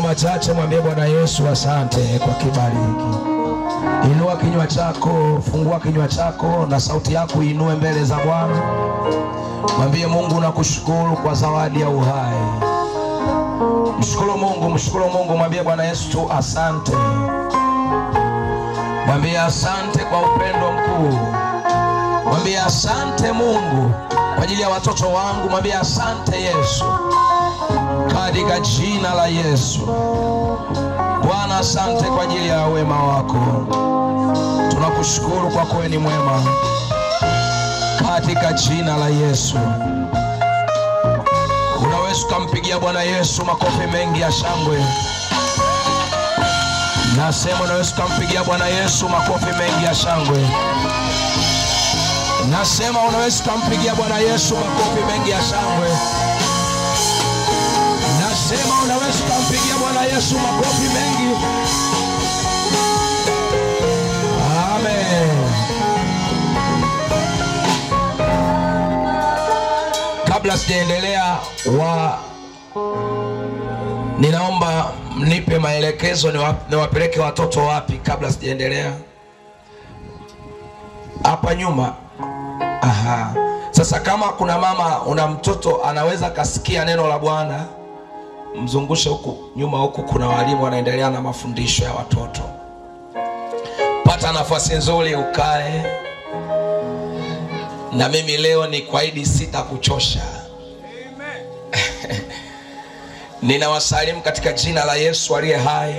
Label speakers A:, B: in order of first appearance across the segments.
A: maneno machache, mwambie Bwana Yesu asante kwa kibali hiki. Inua kinywa chako, fungua kinywa chako na sauti yako inue mbele za Bwana. Mwambie Mungu nakushukuru kwa zawadi ya uhai. Mshukuru Mungu, mshukuru Mungu, mwambie Bwana Yesu asante. Mwambie asante kwa upendo mkuu. Mwambie asante Mungu kwa ajili ya watoto wangu. Mwambie asante Yesu, katika jina la Yesu. Bwana asante kwa ajili ya wema wako. Tunakushukuru kwa kuwa ni mwema, katika jina la Yesu. Unaweza kumpigia Bwana Yesu makofi mengi ya shangwe. Nasema unaweza kumpigia Bwana Yesu makofi mengi ya shangwe. Nasema unaweza kumpigia Bwana Yesu makofi mengi ya shangwe. Nasema unaweza kumpigia Bwana Yesu makofi mengi. Amen. Kabla sijaendelea, ninaomba mnipe maelekezo niwapeleke watoto wapi kabla sijaendelea. Hapa nyuma. Aha. Sasa kama kuna mama una mtoto anaweza kasikia neno la Bwana, mzungushe huku nyuma, huku kuna walimu wanaendelea na mafundisho ya watoto. Pata nafasi nzuri ukae. Na mimi leo ni kwaidi sitakuchosha. Ninawasalimu katika jina la Yesu aliye hai.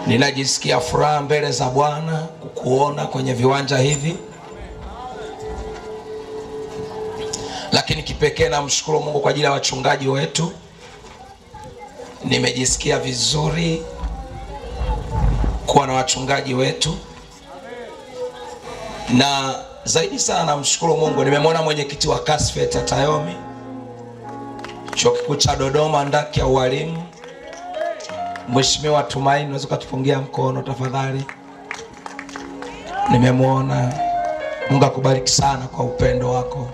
A: Ninajisikia furaha mbele za Bwana kukuona kwenye viwanja hivi. Lakini kipekee namshukuru Mungu kwa ajili ya wachungaji wetu. Nimejisikia vizuri kuwa na wachungaji wetu. Na zaidi sana namshukuru Mungu, nimemwona mwenyekiti wa Kasfet Tayomi, Chuo Kikuu cha Dodoma, ndaki ya ualimu, Mheshimiwa Tumaini. Unaweza kutupungia mkono tafadhali? Nimemwona. Mungu akubariki sana kwa upendo wako.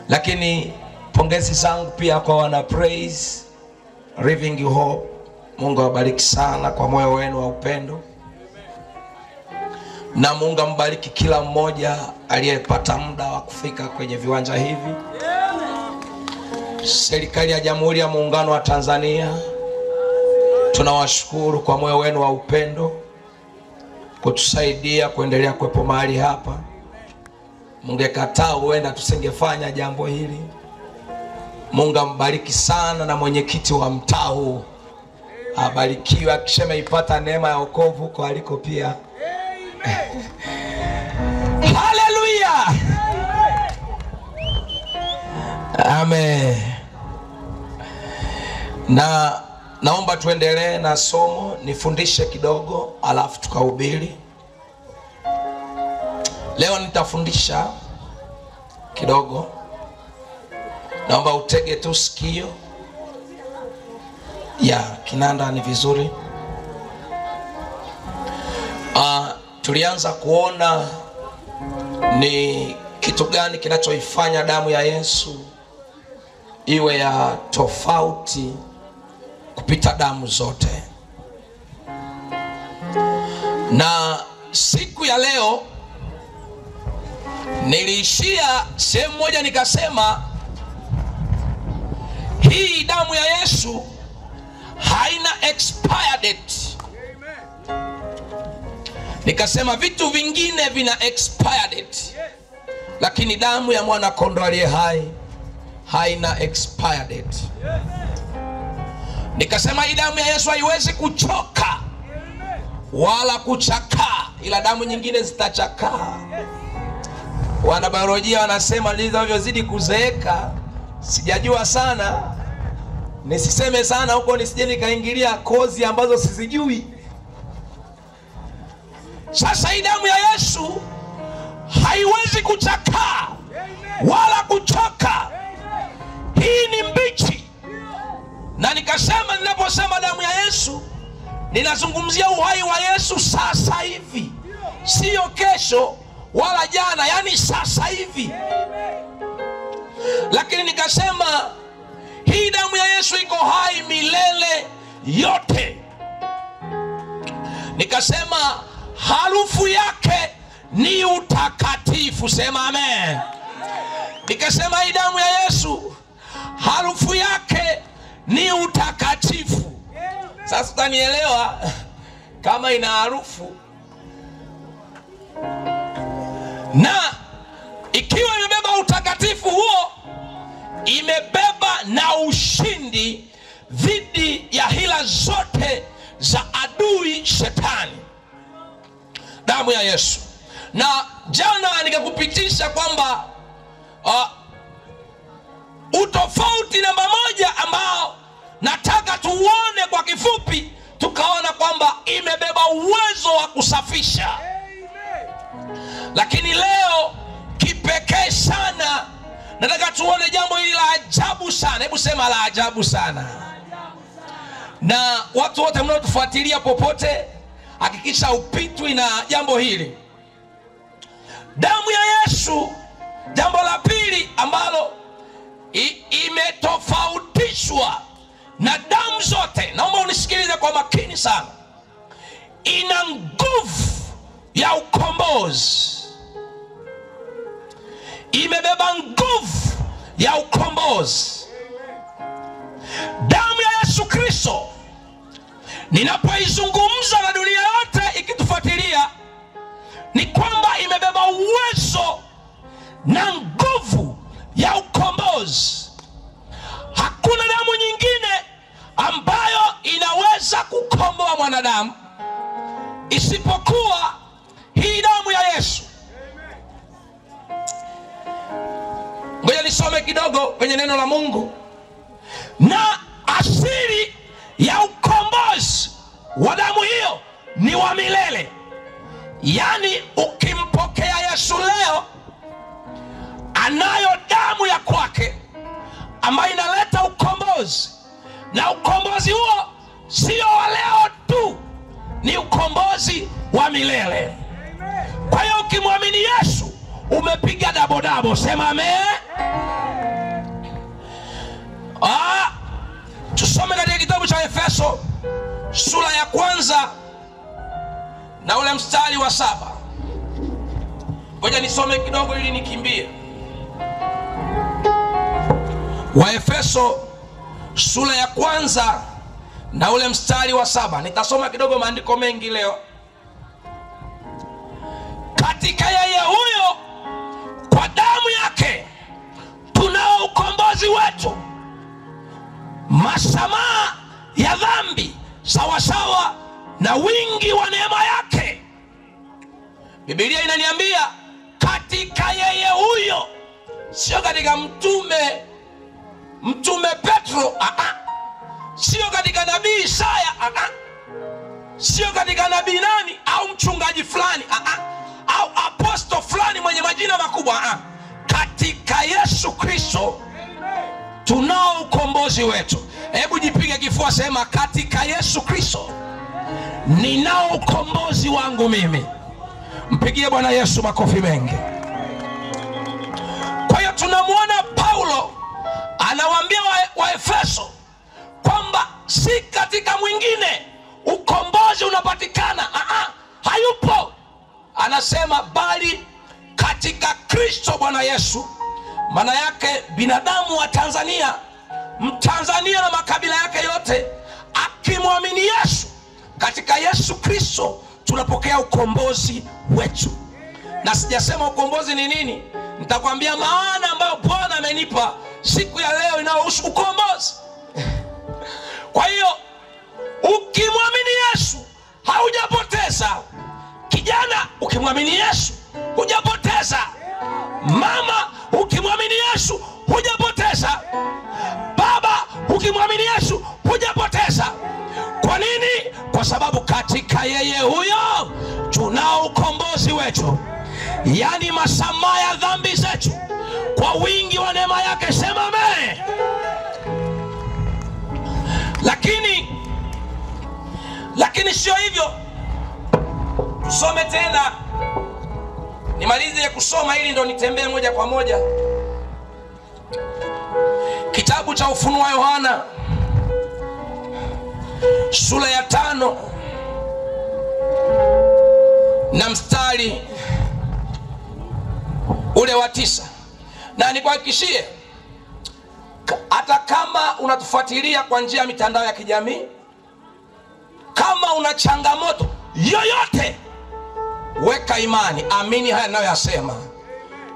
A: Lakini pongezi zangu pia kwa wana Praise Living Hope. Mungu awabariki sana kwa moyo wenu wa upendo. Na Mungu ambariki kila mmoja aliyepata muda wa kufika kwenye viwanja hivi. Serikali ya Jamhuri ya Muungano wa Tanzania, tunawashukuru kwa moyo wenu wa upendo kutusaidia kuendelea kuwepo mahali hapa. Mungekataa huenda tusingefanya jambo hili. Mungu ambariki sana na mwenyekiti wa mtaa huu. Abarikiwe, akisema ipata neema ya wokovu kwa aliko pia. Haleluya. Amen. Naomba tuendelee na somo, nifundishe kidogo alafu tukahubiri. Leo nitafundisha kidogo. Naomba utege tu sikio. Ya, kinanda ni vizuri. Tulianza kuona ni kitu gani kinachoifanya damu ya Yesu iwe ya tofauti kupita damu zote. Na siku ya leo niliishia sehemu moja nikasema hii damu ya Yesu haina expire date. Nikasema vitu vingine vina expire date, lakini damu ya mwana kondoo aliye hai haina expire date. Nikasema hii damu ya Yesu haiwezi kuchoka wala kuchakaa, ila damu nyingine zitachakaa. Wanabiolojia wanasema zinavyozidi kuzeeka, sijajua sana, nisiseme sana huko nisije nikaingilia kozi ambazo sizijui. Sasa hii damu ya Yesu haiwezi kuchakaa wala kuchoka. Hii ni mbichi. Na nikasema ninaposema damu ya Yesu ninazungumzia uhai wa Yesu sasa hivi, sio kesho wala jana, yani sasa hivi. Lakini nikasema Hii damu ya Yesu iko hai milele yote. Nikasema harufu yake ni utakatifu. Sema amen. Nikasema hii damu ya Yesu harufu yake ni utakatifu. Sasa utanielewa kama ina harufu na ikiwa imebeba utakatifu huo, imebeba na ushindi dhidi ya hila zote za adui shetani. Damu ya Yesu. Na jana nikakupitisha kwamba utofauti namba moja ambao nataka tuone kwa kifupi, tukaona kwamba imebeba uwezo wa kusafisha. Lakini leo kipekee sana nataka tuone jambo hili la ajabu sana. Hebu sema la ajabu sana. Na watu wote mnaotufuatilia popote, hakikisha upitwi na jambo hili. Damu ya Yesu, jambo la pili ambalo imetofautishwa na damu zote, naomba unisikilize kwa makini sana, ina nguvu ya ukombozi. Imebeba nguvu ya ukombozi. Damu ya Yesu Kristo, ninapoizungumza na dunia yote ikitufuatilia, ni kwamba imebeba uwezo na nguvu ya ukombozi. Hakuna damu nyingine ambayo inaweza kukomboa mwanadamu isipokuwa hii damu ya Yesu. Ngoja nisome kidogo kwenye neno la Mungu. Na asili ya ukombozi wa damu hiyo ni wa milele. Yaani ukimpokea Yesu leo, anayo damu ya kwake ambayo inaleta ukombozi. Na ukombozi huo sio wa leo tu, ni ukombozi wa milele. Kwa hiyo ukimwamini Yesu umepiga dabo. Sema amen. Tusome katika kitabu cha Efeso sura ya 1 na ule mstari wa 7. Ngoja nisome kidogo ili nikimbie. Waefeso sura ya 1 na ule mstari wa 7. Nitasoma kidogo maandiko mengi leo. Katika yeye huyo, kwa damu yake tunao ukombozi wetu, masamaha ya dhambi sawasawa na wingi wa neema yake. Biblia inaniambia katika yeye huyo, sio katika mtume Petro, sio katika nabii Isaya, sio katika nabii nani au mchungaji fulani, au aposto fulani mwenye majina makubwa. Katika Yesu Kristo tunao ukombozi wetu. Hebu jipige kifua, sema katika Yesu Kristo ninao ukombozi wangu mimi. Mpigie Bwana Yesu makofi mengi. Kwa hiyo tunamuona Paulo anawaambia Waefeso kwamba si katika mwingine ukombozi unapatikana. Hayupo. Anasema bali katika Kristo Bwana Yesu. Maana yake binadamu wa Tanzania, Mtanzania na makabila yake yote, akimwamini Yesu, katika Yesu Kristo tunapokea ukombozi wetu. Na sijasema ukombozi ni nini, nitakwambia maana ambayo Bwana amenipa siku ya leo inayohusu ukombozi. Kwa hiyo ukimwamini Yesu haujapoteza. Kijana, ukimwamini Yesu hujapoteza. Mama, ukimwamini Yesu hujapoteza. Baba, ukimwamini Yesu hujapoteza. Kwa nini? Kwa sababu katika yeye huyo tunao ukombozi wetu, yaani masamaha ya dhambi zetu kwa wingi wa neema yake. Sema amen. Lakini sio hivyo. Tusome tena, nimalize kusoma ili ndo nitembee moja kwa moja. Kitabu Kitabu cha Ufunuo wa Yohana sura ya 5 na mstari ule wa 9. Na nikuhakikishie, hata kama unatufuatilia kwa njia ya mitandao ya kijamii, kama una changamoto yoyote, weka imani, amini haya ninayoyasema.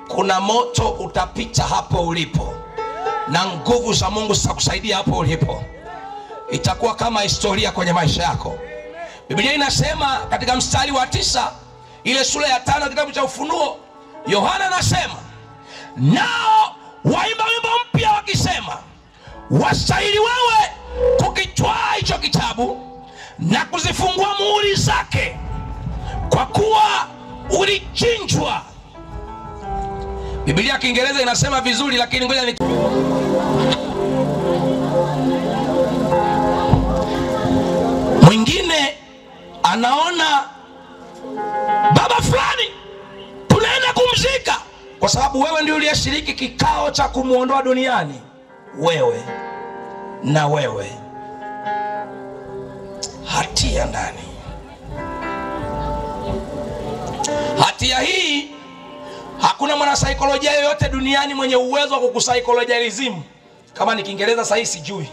A: Kuna moto utapita hapo ulipo, na nguvu za Mungu zitakusaidia hapo ulipo. Itakuwa kama historia kwenye maisha yako. Biblia inasema katika mstari wa 9, ile sura ya 5 kitabu cha Ufunuo, Yohana anasema, nao waimba wimbo mpya wakisema, wastahili wewe kukitwaa hicho kitabu na kuzifungua muhuri zake, kwa kuwa ulichinjwa. Biblia ya Kiingereza inasema vizuri, lakini ngoja ni mwingine anaona baba fulani tunaenda kumzika, kwa sababu wewe ndio uliyeshiriki kikao cha kumuondoa duniani. Wewe na wewe hatia ndani. Hatia hii hakuna mwanasaikolojia yoyote duniani mwenye uwezo wa kukusaikolojalizimu. Kama ni Kiingereza sahihi sijui.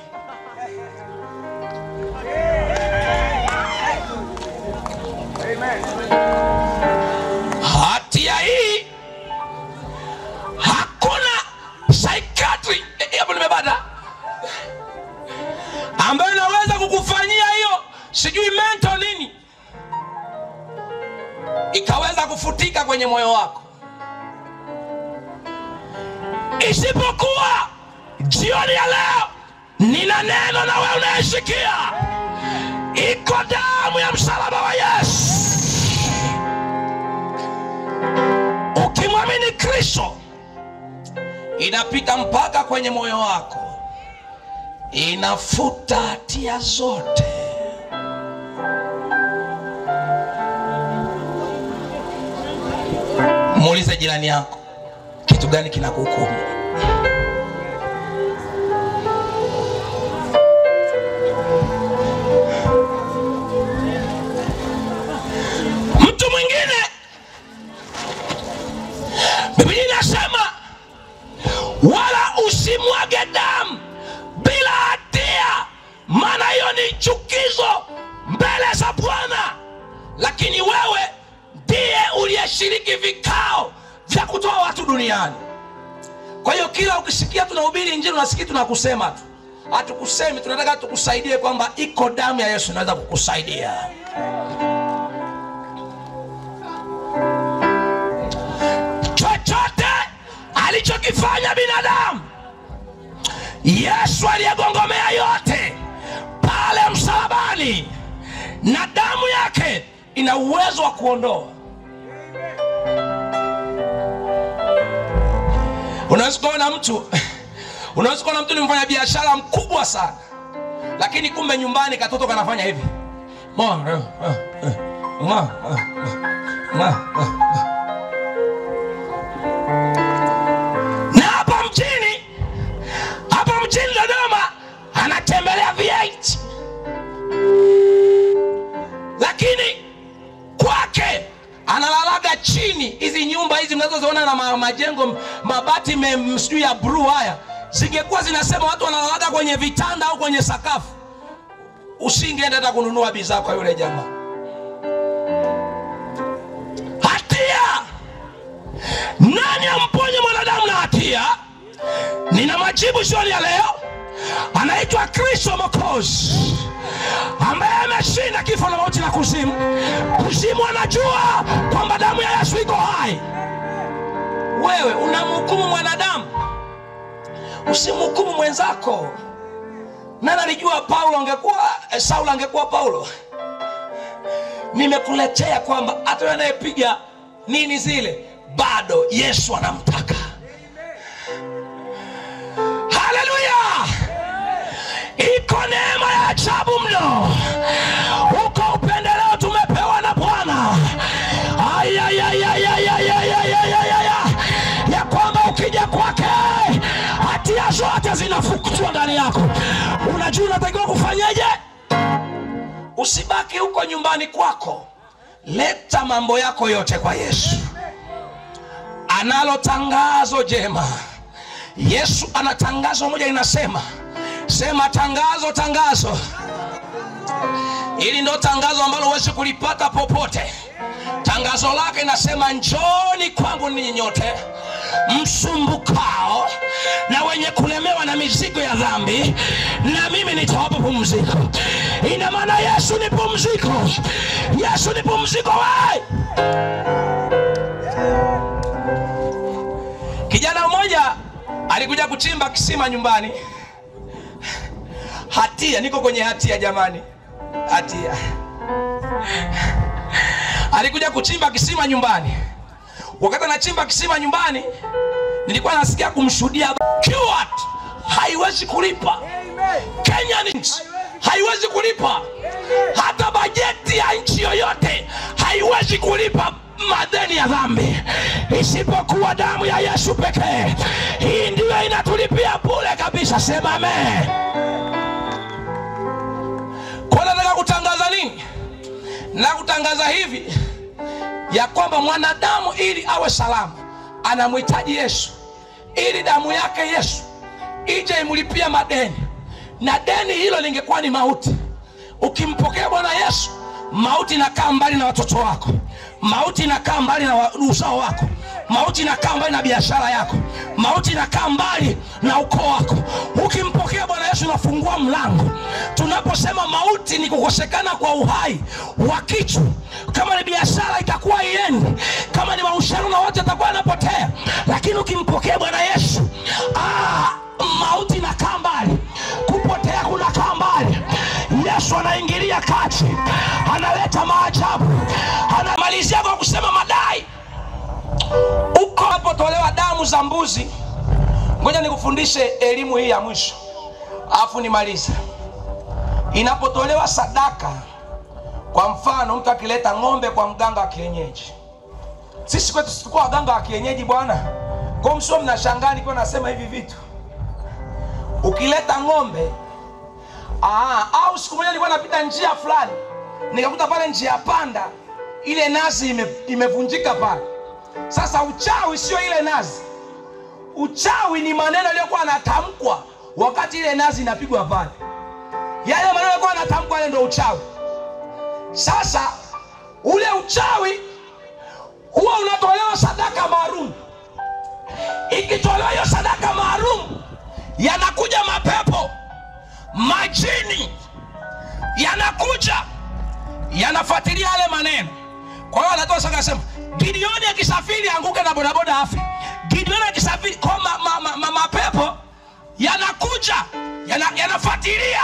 A: Hatia hii hakuna psychiatry hapo nimebada ambaye anaweza kukufanyia hiyo sijui mental nini ikaweza kufutika kwenye moyo wako, isipokuwa jioni ya leo nina neno na wewe unayesikia. Iko damu ya msalaba wa Yesu. Ukimwamini Kristo, inapita mpaka kwenye moyo wako, inafuta hatia zote. Muulize jirani yako, kitu gani kinakuhukumu? Mtu mwingine, Biblia inasema, wala usimwage damu bila hatia, maana hiyo ni chukizo mbele za Bwana. Lakini wewe ndiye uliyeshiriki vikao vya kutoa watu duniani. Kwa hiyo kila ukisikia tunahubiri injili unasikia tunakusema tu. Hatukusemi, tunataka tukusaidie kwamba iko damu ya Yesu inaweza kukusaidia. Chochote alichokifanya binadamu, Yesu aliyegongomea yote pale msalabani, na damu yake ina uwezo wa kuondoa. Unaweza kuona mtu ni mfanya biashara mkubwa sana, lakini kumbe nyumbani katoto kanafanya hivi. Na hapa mjini Dodoma anatembelea V8, lakini kwake analalaga chini. Hizi nyumba hizi mnazoziona na majengo mabati msijui ya blue haya, zingekuwa zinasema watu wanalalaga kwenye vitanda au kwenye sakafu, usingeenda hata kununua bidhaa kwa yule jamaa. Hatia. Nani amponye mwanadamu na hatia? Nina majibu jioni ya leo. Anaitwa Kristo Mwokozi, ambaye ameshinda kifo na mauti na kuzimu. Kuzimu anajua kwamba damu ya Yesu iko hai. Wewe unamhukumu mwanadamu, usimhukumu mwenzako. Nani alijua Saul angekuwa Paulo? Nimekuletea kwamba hata yeye anayepiga nini zile, bado Yesu anamtaka. Haleluya! Iko neema ya ajabu mno, uko upendeleo tumepewa na Bwana. Ya kwamba ukija kwake hatia zote zinafukuzwa ndani yako. Unajua unatakiwa kufanyaje? Usibaki huko nyumbani kwako. Leta mambo yako yote kwa Yesu. Analo tangazo jema. Yesu ana tangazo moja inasema, sema tangazo, tangazo. Hili ndo tangazo ambalo huwezi kulipata popote. Tangazo lake inasema, njooni kwangu ninyi nyote msumbukao na wenye kulemewa na mizigo ya dhambi, na mimi nitawapa pumziko. Ina maana Yesu ni pumziko. Yesu ni pumziko. Wewe kijana mmoja alikuja kuchimba kisima nyumbani. Hatia, niko kwenye hatia jamani. Hatia. Alikuja kuchimba kisima nyumbani. Wakati anachimba kisima nyumbani, nilikuwa nasikia kumshuhudia Kiwat haiwezi kulipa. Kenya nchi haiwezi kulipa. Hata bajeti ya nchi yoyote haiwezi kulipa madeni ya dhambi isipokuwa damu ya Yesu pekee. Hii ndio inatulipia bure kabisa. Sema amen. Kwa nataka kutangaza nini? Na kutangaza hivi ya kwamba mwanadamu ili awe salama anamhitaji Yesu, ili damu yake Yesu ije imlipia madeni, na deni hilo lingekuwa ni mauti. Ukimpokea Bwana Yesu, mauti inakaa mbali na watoto wako, mauti inakaa mbali na uzao wako, mauti inakaa mbali na biashara yako, mauti inakaa mbali na ukoo wako. Ukimpokea Bwana Yesu unafungua mlango. Tunaposema mauti ni kukosekana kwa uhai wa kitu. Kama ni biashara itakuwa iende, kama ni mahusiano na wote atakuwa anapotea. Lakini ukimpokea Bwana Yesu, mauti inakaa mbali, kupotea kunakaa mbali. Yesu anaingilia kati, analeta maajabu. Anamalizia kwa kusema madai. Uko hapotolewa damu za mbuzi. Ngoja nikufundishe elimu hii ya mwisho, afu nimalize. Inapotolewa sadaka, kwa mfano mtu akileta ng'ombe kwa mganga wa kienyeji. Sisi kwetu tulikuwa waganga wa kienyeji bwana. Kwa msio mnashangaa nikiwa nasema hivi vitu. Ukileta ng'ombe, au siku moja nilikuwa napita njia fulani, nikakuta pale njia panda ile nazi imevunjika pale. Sasa uchawi sio ile nazi. Uchawi ni maneno yaliyokuwa yanatamkwa wakati ile nazi inapigwa pale. Yale maneno yalikuwa yanatamkwa, ile ndio uchawi. Sasa ule uchawi huwa unatolewa sadaka maalum. Ikitolewa hiyo sadaka maalum, yanakuja mapepo, majini yanakuja, yanafuatilia yale maneno. Kwa hiyo anatoa sadaka, sema Gideoni akisafiri anguke na bodaboda afi. Gideoni akisafiri, kwa mapepo yanakuja, yanafuatilia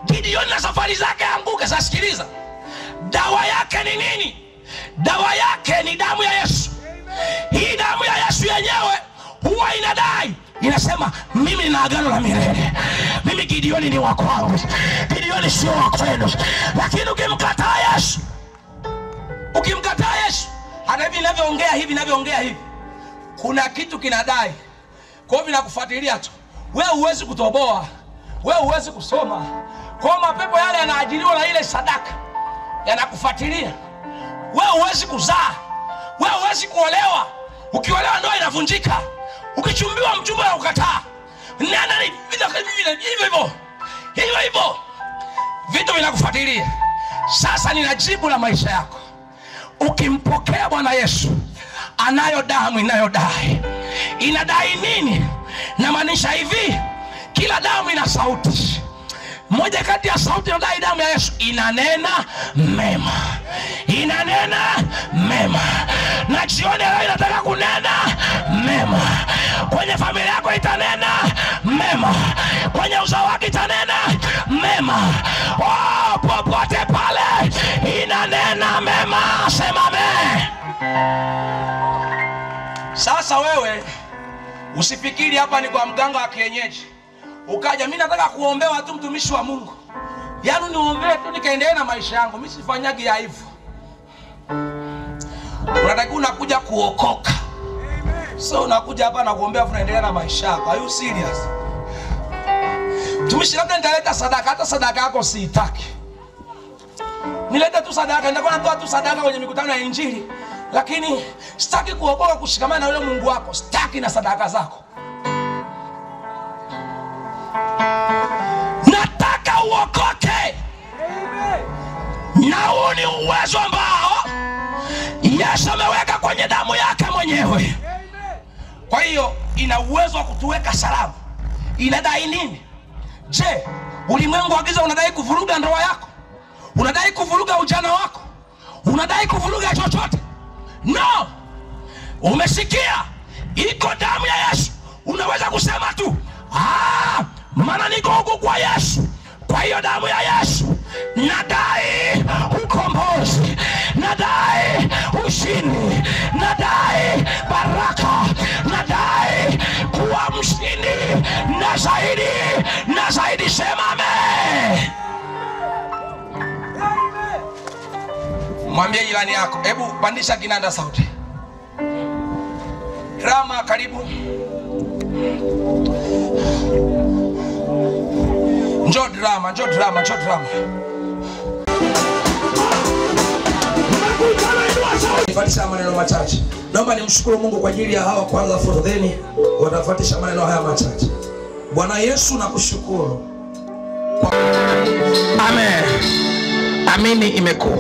A: Gideoni na safari zake anguke. Sasa sikiliza, dawa yake ni nini? Dawa yake ni damu ya Yesu. Hii damu ya Yesu yenyewe huwa inadai, inasema mimi nina agano la milele. Mimi Gideoni ni wa kwangu, Gideoni sio wa kwenu. Lakini ukimkataa Yesu, hata hivi ninavyoongea hivi, kuna kitu kinadai. Kwa hivyo vinakufuatilia tu. Wewe huwezi kutoboa, wewe huwezi kusoma. Kwa mapepo yale yanaajiriwa na ile sadaka, yanakufuatilia. Wewe huwezi kuzaa, wewe huwezi kuolewa. Ukiolewa ndoa inavunjika. Ukichumbiwa mchumba na ukataa, hivyo vitu vinakufuatilia. Sasa nina jibu la maisha yako. Ukimpokea Bwana Yesu, anayo damu inayodai. Inadai nini? Na maanisha hivi, kila damu ina sauti. Moja kati ya sauti inayodai damu ya Yesu, inanena mema. Inanena mema. Na jioni leo inataka kunena mema. Kwenye familia yako itanena mema. Kwenye uzao wako itanena mema. Popote pale inanena mema. Sema amen. Sasa wewe usifikiri hapa ni kwa mganga wa kienyeji. Ukaja mimi nataka kuombewa tu, mtumishi wa Mungu. Yaani niombee tu nikaendelea na maisha yangu. Mimi sifanyagi ya hivyo. Unatakiwa unakuja kuokoka. So unakuja hapa na kuombea unaendelea na maisha yako. Are you serious? Tumishi, labda nitaleta sadaka, hata sadaka yako siitaki. Nileta tu sadaka, nitakuwa natoa tu sadaka kwenye mikutano ya Injili, lakini sitaki kuokoka kushikamana na yule Mungu wako. Sitaki na sadaka zako. Nataka uokoke. Na huu ni uwezo ambao Yesu ameweka kwenye damu yake mwenyewe. Kwa hiyo ina uwezo wa kutuweka salama. Inadai nini? Je, ulimwengu wa giza unadai kuvuruga ndoa yako? Unadai kuvuruga ujana wako? Unadai kuvuruga chochote? No. Umesikia? Iko damu ya Yesu. Unaweza kusema tu, maana niko huku kwa Yesu. Kwa hiyo damu ya Yesu, nadai ukombozi, nadai ushindi, nadai baraka, nadai kuwa mshindi na zaidi, sema amen. Mwambie jirani yako, hebu pandisha kinanda sauti. Drama, karibu. Njoo drama. Nifuatisha maneno machache. Naomba nimshukuru Mungu kwa ajili ya hawa kwanza forodheni watafuatisha maneno haya machache. Bwana Yesu, nakushukuru. Amen. Amini imekuwa.